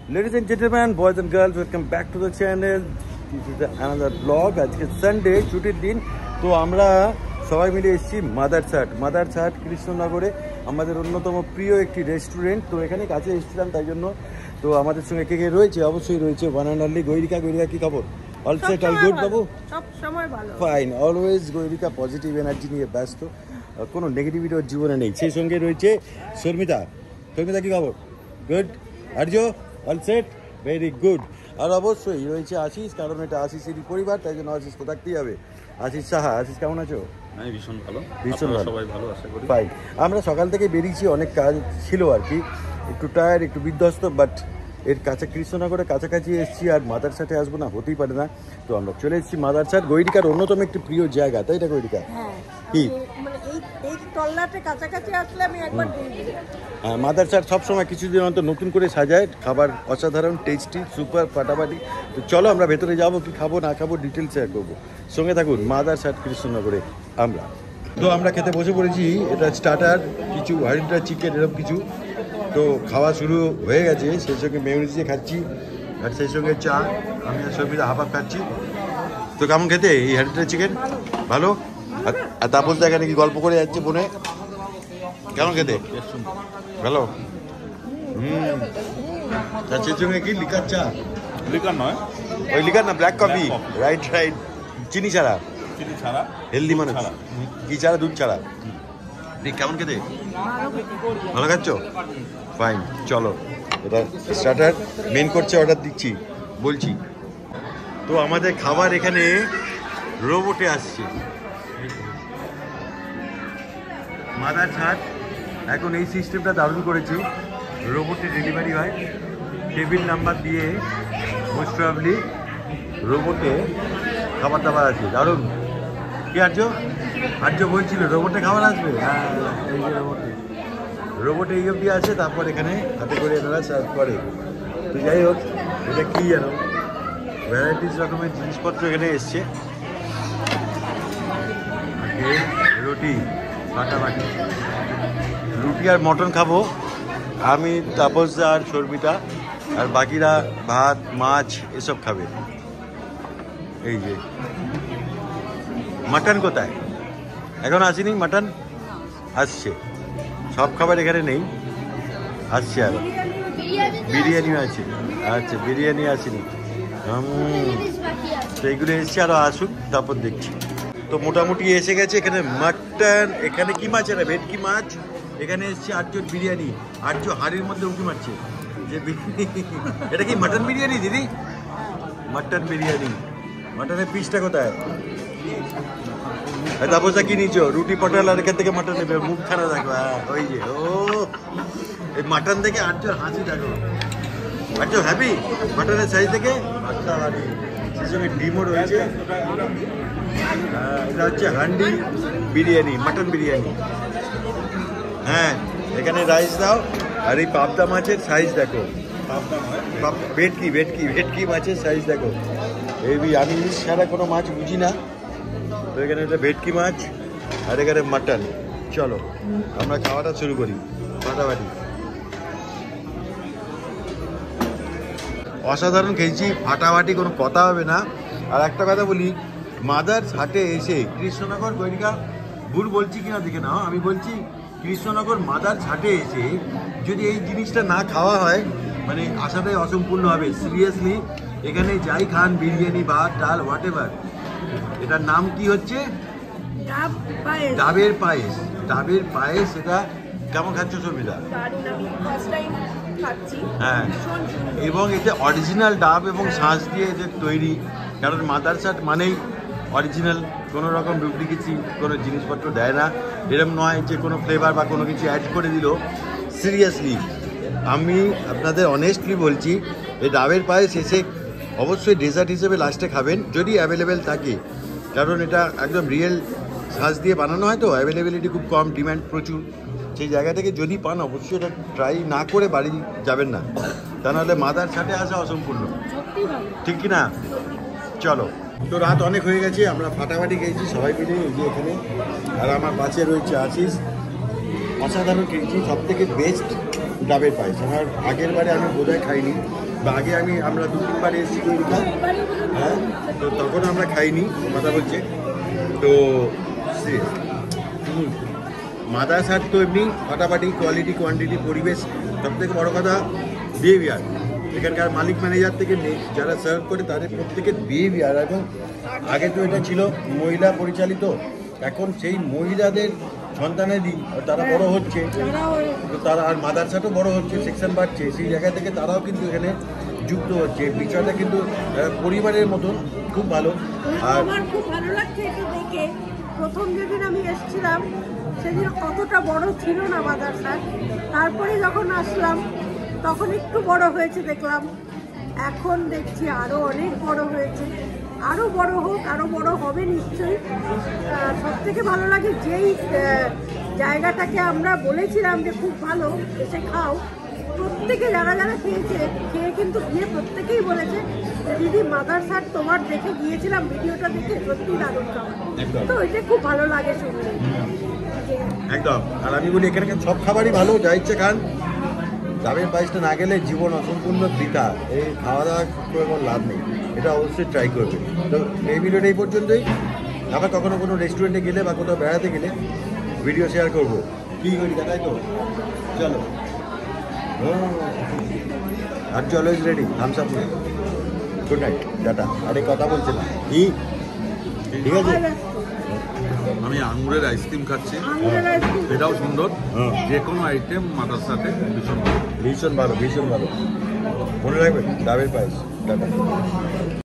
Ladies and gentlemen, boys and girls, welcome back to the channel. This is another vlog. আজকে Sunday, ছুটির দিন। তো আমরা সবাই মিলে এসেছি মাদারছাট কৃষ্ণনগরে, আমাদের অন্যতম প্রিয় একটি রেস্টুরেন্ট। তো এখানে কাছে এসেছিলাম, তাই জন্য। তো আমাদের সঙ্গে কে কে রয়েছে? অবশ্যই রয়েছে ওয়ান অ্যান্ড অনলি গৈরিকা। কি খবর? অল সেট, অল গুড বাবু? সব সময় ভালো, fine. Always Gairika positive energy নিয়ে ব্যস্ত, কোনো নেগেটিভিটি ওর জীবনে নেই। সেই সঙ্গে রয়েছে শর্মিতা। কি খবর? Good. Arya? All set, very good. আর অবশ্যই রয়েছে আশিস, কারণ এটা আশিসেরই পরিবার, তাই জন্য আশিস তো থাকতেই হবে। আশিস সাহা। আশিস কেমন আছো? আমি ভীষণ ভালো, সবাই ভালো আশা করি। ফাইন। আমরা সকাল থেকে বেরিয়েছি, অনেক কাজ ছিল আর কি, একটু টায়ার্ড, একটু বিধ্বস্ত, বাট এর কাছে কৃষ্ণনগরের কাছাকাছি এসেছি, আর মাদারছাটে আসবো না, হতেই পারে না। তো আমরা চলে এসেছি মাদারছাট, গৈরিকার অন্যতম একটি প্রিয় জায়গা, তাই না গৈরিকা? কি হ্যাঁ, মাদারছাট সবসময় কিছুদিন অন্তর নতুন করে সাজায়, খাবার অসাধারণ, টেস্টি, সুপার, ফাটাফাটি। তো চলো আমরা ভেতরে যাবো, কি খাবো না খাবো ডিটেলস শেয়ার করবো, সঙ্গে থাকুন। মাদারছাট কৃষ্ণনগরে আমরা খেতে বসে পড়েছি। এটা স্টার্টার, কিছু হারিড্রা চিকেন, এরকম কিছু। তো খাওয়া শুরু হয়ে গেছে, সেই সঙ্গে মেয়োনিজ দিয়ে খাচ্ছি, আর সেই সঙ্গে চা। আমি আর সবিতা হাফ খাচ্ছি। তো কেমন খেতে এই হারিড্রা চিকেন? ভালো। আর তাপস দেখা নাকি গল্প করে যাচ্ছে ফোনে। কেমন খেতে? ভালো। তার সেই সঙ্গে কি লিকার চা? লিকার নয়, ওই লিকার না, ব্ল্যাক কফি। রাইট, চিনি ছাড়া, হেলদি মানুষ। কি ছাড়া? দুধ ছাড়া। কেমন খেতে? ভালো খাচ্ছ? ফাইন, চলো। এটা স্টার্টার, মেন করছে, অর্ডার দিচ্ছি, বলছি। তো আমাদের খাবার এখানে রোবটে আসছে। মাদারছাট এখন এই সিস্টেমটা দারুণ করেছে, রোবটে ডেলিভারি হয়, টেবিল নাম্বার দিয়ে মোস্ট প্রবাবলি রোবটে খাবার দাবার আছে। দারুণ। কি আর্য বলছিল রোবটে খাবার আসবে? হ্যাঁ, এই যে রোবটে এই অবধি আছে, তারপর এখানে হাতে করে এনারা সার্ভ করে। তো যাই হোক, এটা কী জানো, ভ্যারাইটিস রকমের জিনিসপত্র এখানে এসছে। রুটি, ফাটাফাটি রুটি আর মটন খাবো আমি, তাপস আর শর্মিতা, আর বাকিরা ভাত, মাছ এসব খাবে। এই যে মাটন কোথায়? এখন আসেনি মাটন, আসছে। সব খাবার এখানে নেই, আসছে। আর বিরিয়ানিও আছে। আচ্ছা, বিরিয়ানি আসেনি, সেইগুলো এসছে, আরও আসুক, তারপর দেখছি। তো মোটামুটি এসে গেছে এখানে মাটন। এখানে কি মাছ? এটা ভেটকি মাছ। এখানে এসছে আর্যর বিরিয়ানি। আর্য হাড়ির মধ্যে উঁকি মারছে যে এটা কি মাটন বিরিয়ানি দিদি? মাটন বিরিয়ানি। মাটনের পিসটা কোথায়? তাপসা কি নিচ্ছ? রুটি পটল, আর এখান থেকে মাটন নেবে, মুখ খানা দেখো। ওই যে ও, এই মাটন থেকে আর্যর হাসি দেখো। আর্য হ্যাপি মাটনের সাইজ থেকে। সেই সঙ্গে ডিমও রয়েছে। এটা হচ্ছে হান্ডি বিরিয়ানি, মাটন বিরিয়ানি। হ্যাঁ, এখানে রাইস দাও, আর এই পাবদা মাছের সাইজ দেখো। ভেটকি মাছের সাইজ দেখো। আমি ইলিশ ছাড়া কোনো মাছ বুঝি না। তো এখানে একটা ভেটকি মাছ, আর এখানে মাটন। চলো আমরা খাওয়াটা শুরু করি, ফাটাফাটি। অসাধারণ খেয়েছি, ফাটাফাটি, কোনো কথা হবে না। আর একটা কথা বলি, মাদারছাটে এসে কৃষ্ণনগর, গৈরিকা ভুল বলছি কিনা দেখে নাও, আমি বলছি কৃষ্ণনগর মাদারছাটে এসে যদি এই জিনিসটা না খাওয়া হয়, মানে আশাটাই অসম্পূর্ণ হবে। সিরিয়াসলি, এখানে যাই খান, বিরিয়ানি, ভাত, ডাল, হোয়াট এভার, এটার নাম কি হচ্ছে? ডাবের পায়েস। ডাবের পায়েস। এটা কেমন খাচ্ছ শর্মিতা? হ্যাঁ, এবং এতে অরিজিনাল ডাব এবং শাঁস দিয়ে এদের তৈরি, কারণ মাদারছাট মানেই অরিজিনাল, কোনো রকম ডুপ্লিকেসি কোনো জিনিসপত্র দেয় না। এরকম নয় যে কোনো ফ্লেভার বা কোনো কিছু অ্যাড করে দিল। সিরিয়াসলি, আমি আপনাদের অনেস্টলি বলছি, এই ডাবের পায়েস এসে অবশ্যই ডেজার্ট হিসেবে লাস্টে খাবেন, যদি অ্যাভেলেবেল থাকে, কারণ এটা একদম রিয়েল শাঁস দিয়ে বানানো হয়, তো অ্যাভেলেবিলিটি খুব কম, ডিম্যান্ড প্রচুর। সেই জায়গা থেকে যদি পান, অবশ্যই এটা ট্রাই না করে বাড়ি যাবেন না, তা নাহলে মাদারছাটে আসা অসম্পূর্ণ। ঠিক কি না? চলো। তো রাত অনেক হয়ে গেছে, আমরা ফাটাফাটি খেয়েছি সবাই মিলে, এই যে এখানে। আর আমার পাশে রয়েছে আশিস। অসাধারণ খেয়েছি, সব থেকে বেস্ট ডাবের পায়েস। আমার আগের বারে আমি বোধহয় খাইনি, আগে আমরা 2-3 বার এসেছি তৈরিটা, হ্যাঁ, তো তখন আমরা খাইনি কথা বলছে। তো মাদারসাট তো এমনি ফাটাফাটি, কোয়ালিটি কোয়ান্টিটি পরিবেশ, সবথেকে বড় কথা বিহেভিয়ার। এখানকার মালিক ম্যানেজার থেকে যারা সার্ভ করে তাদের প্রত্যেকের বিহেভিয়ার, এবং আগে তো এটা ছিল মহিলা পরিচালিত, এখন সেই মহিলাদের সন্তানেরই তারা বড় হচ্ছে, তারা আর মাদারসাটও বড় হচ্ছে, সেকশন বাড়ছে, সেই জায়গা থেকে তারাও কিন্তু এখানে যুক্ত হচ্ছে। বিষয়টা কিন্তু পরিবারের মতন খুব ভালো। আর আমার খুব ভালো লাগছে এটা দেখে। প্রথম যেদিন আমি এসেছিলাম সেদিন অতটা বড় ছিল না মাদারসাট, তারপরে যখন আসলাম তখন একটু বড় হয়েছে দেখলাম, এখন দেখছি আরও অনেক বড় হয়েছে। আরও বড় হোক, আরও বড় হবে নিশ্চয়ই। সব থেকে ভালো লাগে যেই জায়গাটাকে আমরা বলেছিলাম যে খুব ভালো, এসে খাও, প্রত্যেকে যারা যারা খেয়েছে, খেয়ে কিন্তু গিয়ে প্রত্যেকেই বলেছে যে দিদি মাদারসাট তোমার দেখে গিয়েছিলাম, ভিডিওটা দেখে সত্যি দারুণ খাবার। তো এটা খুব ভালো লাগে শুনলে। একদম। আর আমি বলি এখানকার সব খাবারই ভালো, যা ইচ্ছে খান। ডাবের পায়েসটা না গেলে জীবন অসম্পূর্ণ বৃথা। এই খাওয়া দাওয়া করে কোনো লাভ নেই, এটা অবশ্যই ট্রাই করবে। তো এই ভিডিওটা এই পর্যন্তই। আবার কখনো কোনো রেস্টুরেন্টে গেলে বা কোথাও বেড়াতে গেলে ভিডিও শেয়ার করবো। কী করি দেখাই তো, চলো। আর always ready, thumbs up. Good night, tata. আরে কথা বলছে না কি, ঠিক আছে? আমি আঙুরের আইসক্রিম খাচ্ছি, আঙুরের আইসক্রিম এটাও সুন্দর। হ্যাঁ। যে কোনো আইটেম মাদারসাটে ভীষণ ভালো। ভীষণ ভালো, ভীষণ ভালো। মনে রাখবেন ডাবের পায়েস, টাটা।